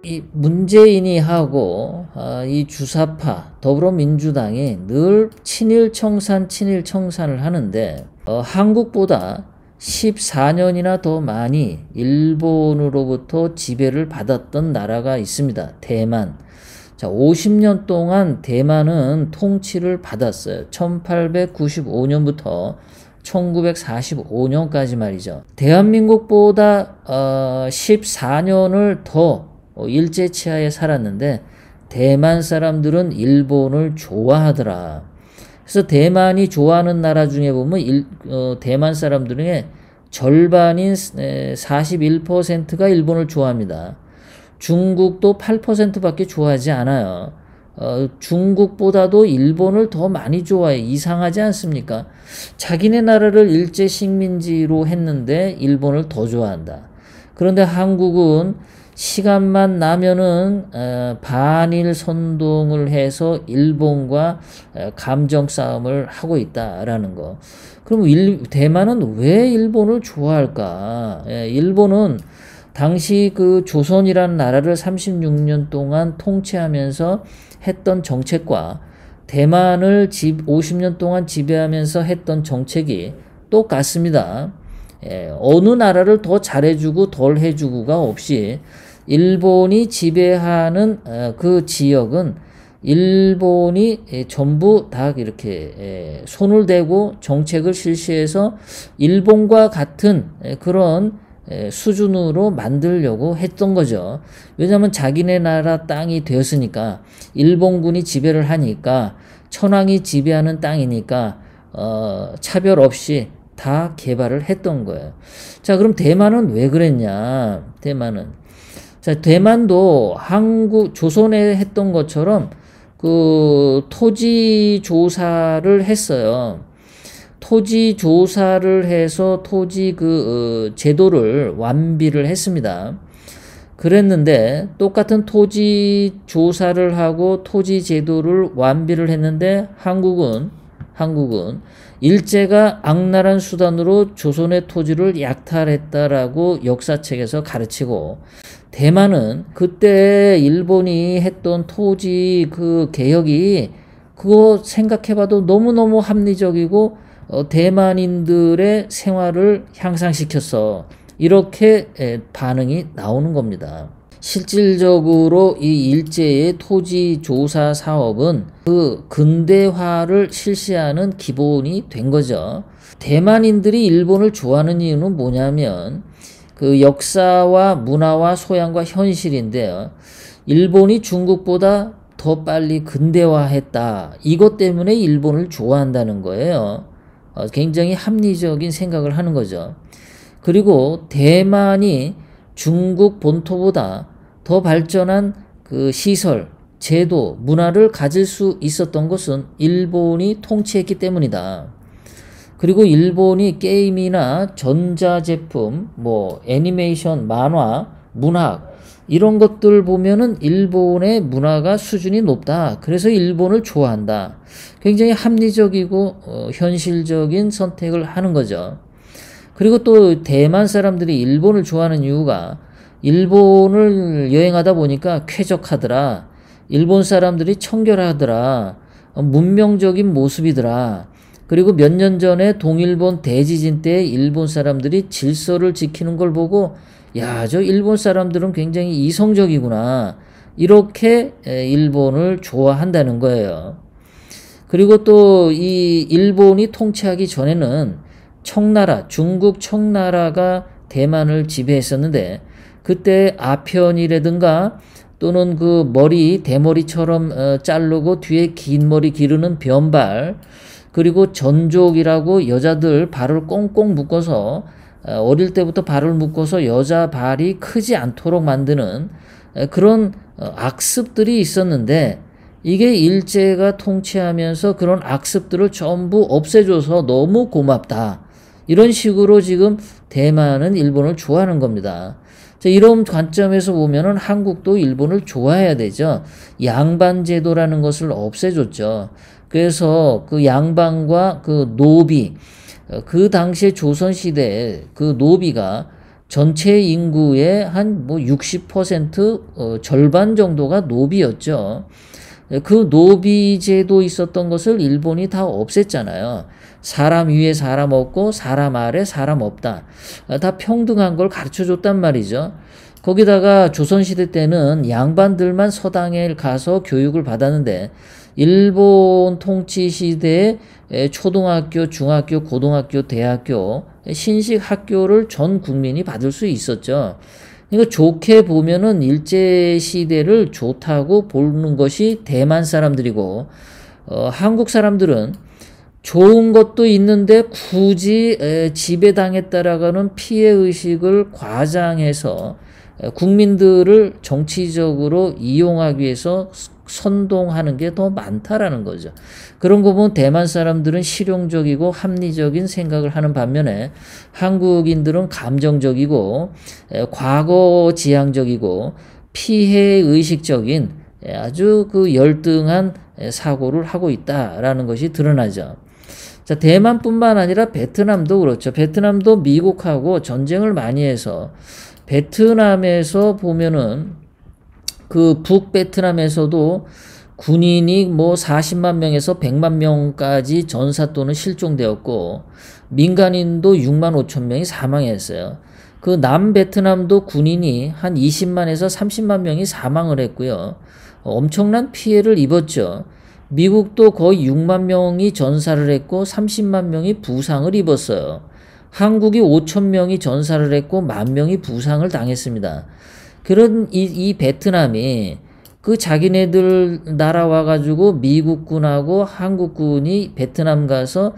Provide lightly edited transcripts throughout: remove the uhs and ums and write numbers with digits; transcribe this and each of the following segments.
이 문재인이 하고 이 주사파 더불어민주당이 늘 친일 청산을 하는데 한국보다 14년이나 더 많이 일본으로부터 지배를 받았던 나라가 있습니다. 대만. 자, 50년 동안 대만은 통치를 받았어요. 1895년부터 1945년까지 말이죠. 대한민국보다 14년을 더 일제치하에 살았는데 대만 사람들은 일본을 좋아하더라. 그래서 대만이 좋아하는 나라 중에 보면 대만 사람들 중에 절반인 41%가 일본을 좋아합니다. 중국도 8%밖에 좋아하지 않아요. 중국보다도 일본을 더 많이 좋아해. 이상하지 않습니까? 자기네 나라를 일제 식민지로 했는데 일본을 더 좋아한다. 그런데 한국은 시간만 나면은 반일 선동을 해서 일본과 감정 싸움을 하고 있다라는 거. 그럼 대만은 왜 일본을 좋아할까? 일본은 당시 그 조선이라는 나라를 36년 동안 통치하면서 했던 정책과 대만을 50년 동안 지배하면서 했던 정책이 똑같습니다. 어느 나라를 더 잘해주고 덜 해주고가 없이 일본이 지배하는 그 지역은 일본이 전부 다 이렇게 손을 대고 정책을 실시해서 일본과 같은 그런 수준으로 만들려고 했던 거죠. 왜냐하면 자기네 나라 땅이 되었으니까 일본군이 지배를 하니까 천황이 지배하는 땅이니까 차별 없이 다 개발을 했던 거예요. 자, 그럼 대만은 왜 그랬냐? 대만도 조선에 했던 것처럼 그 토지 조사를 했어요. 토지 조사를 해서 토지 제도를 완비를 했습니다. 그랬는데 똑같은 토지 조사를 하고 토지 제도를 완비를 했는데 한국은 일제가 악랄한 수단으로 조선의 토지를 약탈했다라고 역사책에서 가르치고, 대만은 그때 일본이 했던 토지 개혁이 그거 생각해봐도 너무너무 합리적이고 대만인들의 생활을 향상시켰어. 이렇게 반응이 나오는 겁니다. 실질적으로 이 일제의 토지 조사 사업은 그 근대화를 실시하는 기본이 된 거죠. 대만인들이 일본을 좋아하는 이유는 뭐냐면 그 역사와 문화와 소양과 현실인데요. 일본이 중국보다 더 빨리 근대화했다. 이것 때문에 일본을 좋아한다는 거예요. 굉장히 합리적인 생각을 하는 거죠. 그리고 대만이 중국 본토보다 더 발전한 그 시설, 제도, 문화를 가질 수 있었던 것은 일본이 통치했기 때문이다. 그리고 일본이 게임이나 전자제품, 애니메이션, 만화, 문학 이런 것들 보면은 일본의 문화가 수준이 높다. 그래서 일본을 좋아한다. 굉장히 합리적이고 현실적인 선택을 하는 거죠. 그리고 또 대만 사람들이 일본을 좋아하는 이유가 일본을 여행하다 보니까 쾌적하더라. 일본 사람들이 청결하더라. 문명적인 모습이더라. 그리고 몇 년 전에 동일본 대지진 때 일본 사람들이 질서를 지키는 걸 보고 야, 저 일본 사람들은 굉장히 이성적이구나. 이렇게 일본을 좋아한다는 거예요. 그리고 또 이 일본이 통치하기 전에는 중국 청나라가 대만을 지배했었는데 그때 아편이라든가 또는 그 대머리처럼 자르고 뒤에 긴 머리 기르는 변발, 그리고 전족이라고 여자들 발을 꽁꽁 묶어서 어릴 때부터 발을 묶어서 여자 발이 크지 않도록 만드는 그런 악습들이 있었는데 이게 일제가 통치하면서 그런 악습들을 전부 없애줘서 너무 고맙다. 이런 식으로 지금 대만은 일본을 좋아하는 겁니다. 자, 이런 관점에서 보면은 한국도 일본을 좋아해야 되죠. 양반제도라는 것을 없애줬죠. 그래서 그 양반과 그 노비, 그 당시에 조선시대에 그 노비가 전체 인구의 한 뭐 60% 절반 정도가 노비였죠. 그 노비제도 있었던 것을 일본이 다 없앴잖아요. 사람 위에 사람 없고 사람 아래 사람 없다. 다 평등한 걸 가르쳐 줬단 말이죠. 거기다가 조선시대 때는 양반들만 서당에 가서 교육을 받았는데 일본 통치 시대에 초등학교, 중학교, 고등학교, 대학교, 신식 학교를 전 국민이 받을 수 있었죠. 그러니까 좋게 보면은 일제시대를 좋다고 보는 것이 대만 사람들이고, 한국 사람들은 좋은 것도 있는데 굳이 지배당했다라고는 피해의식을 과장해서 국민들을 정치적으로 이용하기 위해서 선동하는 게 더 많다라는 거죠. 그런 거 보면 대만 사람들은 실용적이고 합리적인 생각을 하는 반면에 한국인들은 감정적이고 과거 지향적이고 피해의식적인 아주 그 열등한 사고를 하고 있다라는 것이 드러나죠. 자, 대만뿐만 아니라 베트남도 그렇죠. 베트남도 미국하고 전쟁을 많이 해서 베트남에서 보면은 그 북베트남에서도 군인이 뭐 40만 명에서 100만 명까지 전사 또는 실종되었고 민간인도 6만 5천 명이 사망했어요. 그 남베트남도 군인이 한 20만에서 30만 명이 사망을 했고요. 엄청난 피해를 입었죠. 미국도 거의 6만 명이 전사를 했고 30만 명이 부상을 입었어요. 한국이 5천 명이 전사를 했고 1만 명이 부상을 당했습니다. 그런 이 베트남이 그 자기네들 나라 와가지고 미국군하고 한국군이 베트남 가서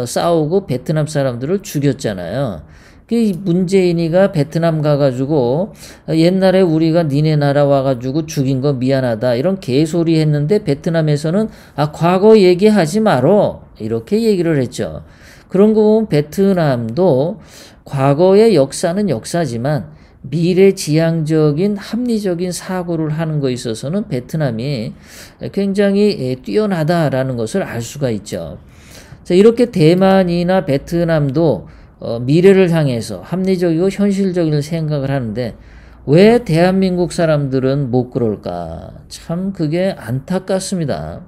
싸우고 베트남 사람들을 죽였잖아요. 그 문재인이가 베트남 가가지고 옛날에 우리가 니네 나라 와가지고 죽인 거 미안하다 이런 개소리 했는데 베트남에서는 과거 얘기하지 말어 이렇게 얘기를 했죠. 그런 거 보면 베트남도 과거의 역사는 역사지만 미래지향적인 합리적인 사고를 하는 거에 있어서는 베트남이 굉장히 뛰어나다라는 것을 알 수가 있죠. 자, 이렇게 대만이나 베트남도 미래를 향해서 합리적이고 현실적인 생각을 하는데 왜 대한민국 사람들은 못 그럴까? 참 그게 안타깝습니다.